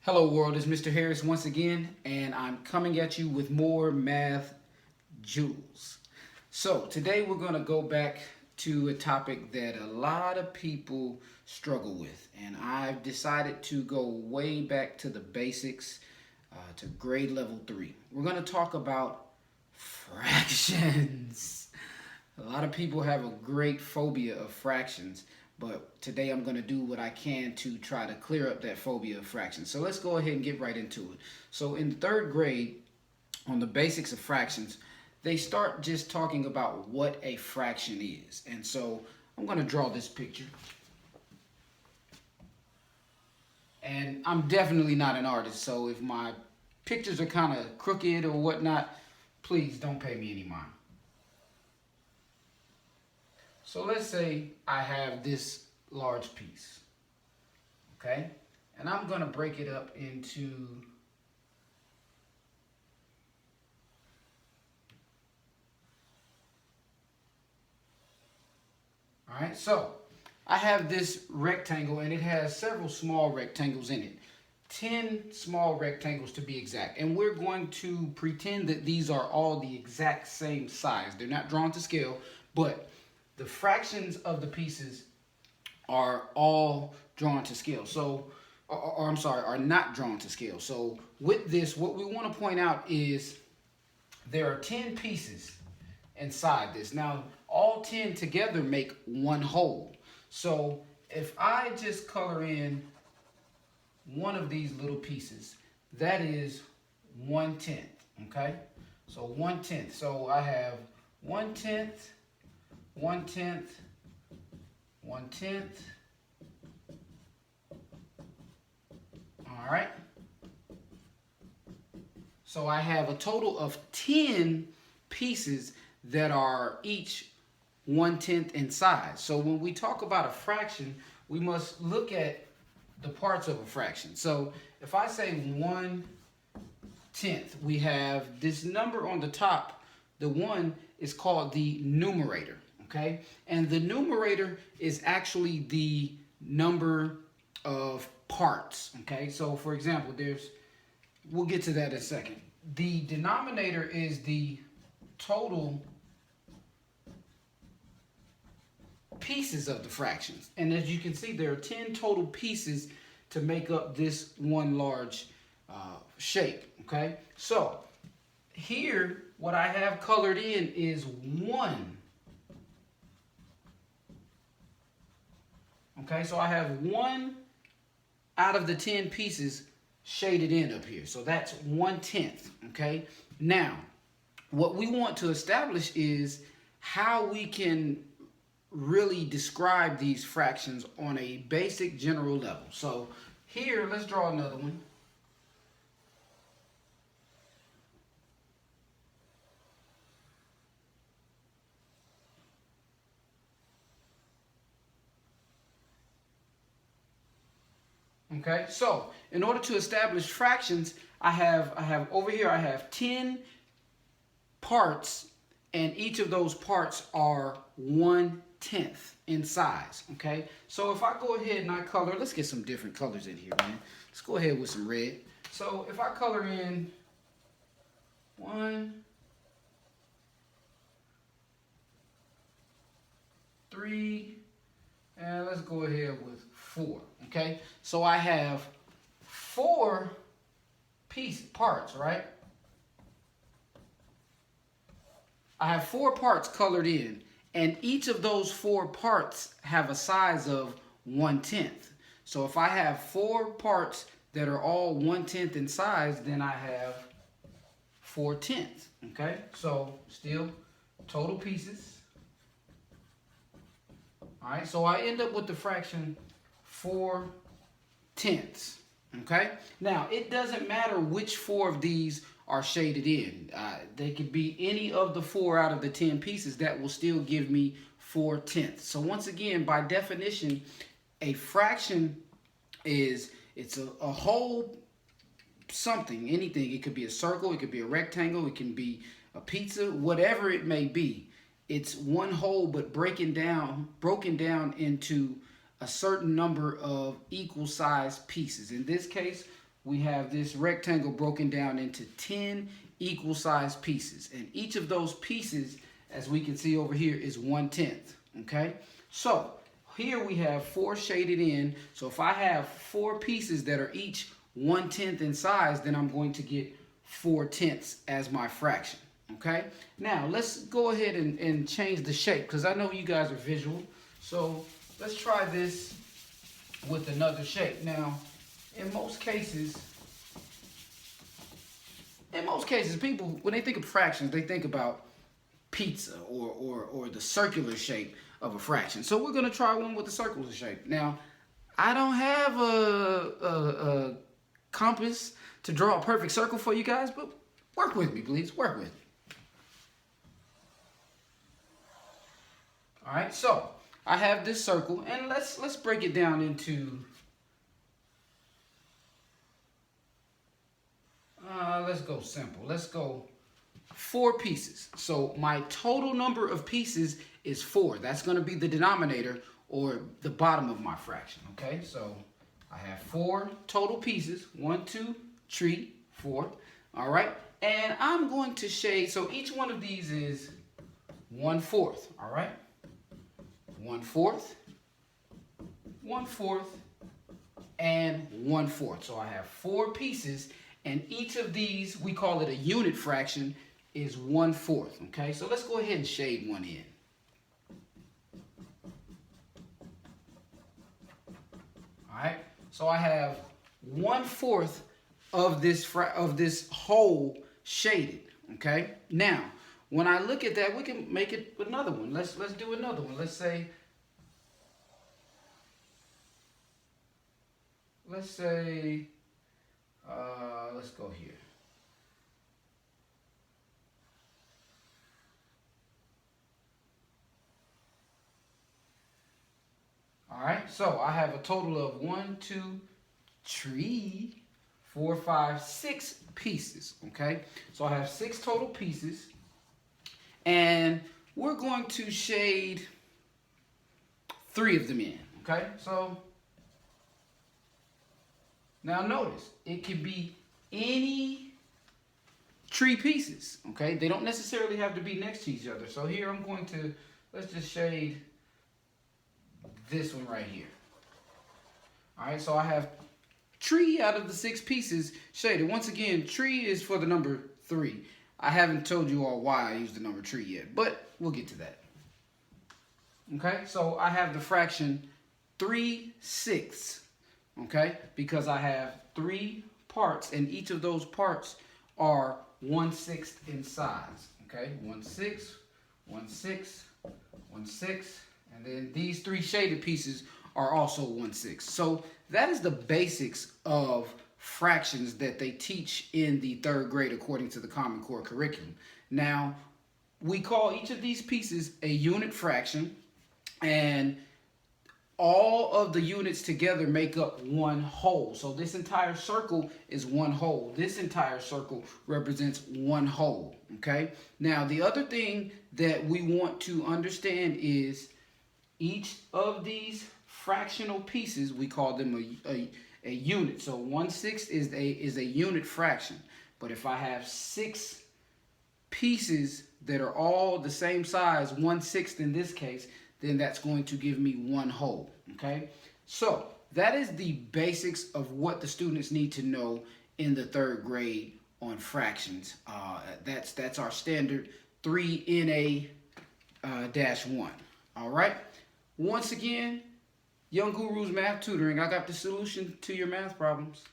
Hello world, it's Mr. Harris once again, and I'm coming at you with more math jewels. So today we're going to go back to a topic that a lot of people struggle with, and I've decided to go way back to the basics, to grade level 3. We're going to talk about fractions. A lot of people have a great phobia of fractions, but today I'm going to do what I can to try to clear up that phobia of fractions. So let's go ahead and get right into it. So in third grade, on the basics of fractions, they start just talking about what a fraction is. And so I'm going to draw this picture. And I'm definitely not an artist, so if my pictures are kind of crooked or whatnot, please don't pay me any mind. So let's say I have this large piece, okay? And I'm going to break it up into all right, so I have this rectangle and it has several small rectangles in it. 10 small rectangles to be exact. And we're going to pretend that these are all the exact same size. They're not drawn to scale, but the fractions of the pieces are all drawn to scale. So, or I'm sorry, are not drawn to scale. So with this, what we want to point out is there are 10 pieces inside this. Now, all 10 together make one whole. So if I just color in one of these little pieces, that is 1/10, okay? So 1/10. So I have 1/10, 1/10, 1/10. All right. So I have a total of 10 pieces that are each 1/10 in size. So when we talk about a fraction, we must look at the parts of a fraction. So if I say 1/10, we have this number on the top. The 1 is called the numerator, okay? And the numerator is actually the number of parts, okay? So for example, we'll get to that in a second. The denominator is the total pieces of the fractions. And as you can see, there are 10 total pieces to make up this one large shape, okay? So here, what I have colored in is 1. Okay, so I have 1 out of the 10 pieces shaded in up here. So that's 1/10, okay? Now, what we want to establish is how we can really describe these fractions on a basic general level. So here, let's draw another one. Okay, so in order to establish fractions, I have over here I have 10 parts, and each of those parts are 1/10 in size. Okay, so if I go ahead and I color, let's get some different colors in here, man. Let's go ahead with some red. So if I color in 1, 3, and let's go ahead with 4. Okay, so I have 4 parts, right? I have 4 parts colored in, and each of those 4 parts have a size of 1/10. So if I have 4 parts that are all 1/10 in size, then I have 4/10. Okay, so still total pieces. All right, so I end up with the fraction 4/10. Okay, now it doesn't matter which 4 of these are shaded in. They could be any of the 4 out of the 10 pieces. That will still give me 4/10. So once again, by definition, a fraction it's a whole something, anything. It could be a circle, it could be a rectangle, it can be a pizza, whatever it may be. It's one whole, but broken down into a certain number of equal size pieces. In this case, we have this rectangle broken down into 10 equal sized pieces. And each of those pieces, as we can see over here, is 1/10. Okay? So here we have 4 shaded in. So if I have 4 pieces that are each 1/10 in size, then I'm going to get 4/10 as my fraction. Okay? Now let's go ahead and change the shape, because I know you guys are visual. So let's try this with another shape. Now, in most cases, people, when they think of fractions, they think about pizza or the circular shape of a fraction. So we're going to try one with the circular shape. Now, I don't have a compass to draw a perfect circle for you guys, but work with me, please. Work with me. All right, so I have this circle, and let's break it down into let's go simple. Let's go 4 pieces. So my total number of pieces is 4. That's going to be the denominator, or the bottom of my fraction. Okay, so I have 4 total pieces. 1, 2, 3, 4. All right, and I'm going to shade. So each one of these is 1/4. All right, 1/4, 1/4, and 1/4. So I have 4 pieces, and each of these, we call it a unit fraction, is 1/4. Okay, so let's go ahead and shade one in. All right, so I have 1/4 of this whole shaded. Okay, now when I look at that, we can make it another one. Let's do another one. Let's say let's go here. All right, so I have a total of 1, 2, 3, 4, 5, 6 pieces. Okay, so I have 6 total pieces, and we're going to shade 3 of them in. Okay, so now notice, it can be any 3 pieces, okay? They don't necessarily have to be next to each other. So here I'm going to, let's just shade this one right here. All right, so I have 3 out of the 6 pieces shaded. Once again, 3 is for the number 3. I haven't told you all why I used the number 3 yet, but we'll get to that. Okay, so I have the fraction 3/6. Okay, because I have 3 parts, and each of those parts are 1/6 in size. Okay, 1/6, 1/6, 1/6, and then these 3 shaded pieces are also 1/6. So that is the basics of fractions that they teach in the 3rd grade according to the Common Core curriculum. Now, we call each of these pieces a unit fraction, and all of the units together make up one whole. So this entire circle is one whole. This entire circle represents one whole. Okay, now the other thing that we want to understand is each of these fractional pieces, we call them a unit. So 1/6 is a unit fraction. But if I have 6 pieces that are all the same size, 1/6 in this case, then that's going to give me one whole. Okay, so that is the basics of what the students need to know in the 3rd grade on fractions. That's our standard 3NA-1. All right, once again, Young Gurus Math Tutoring. I got the solution to your math problems.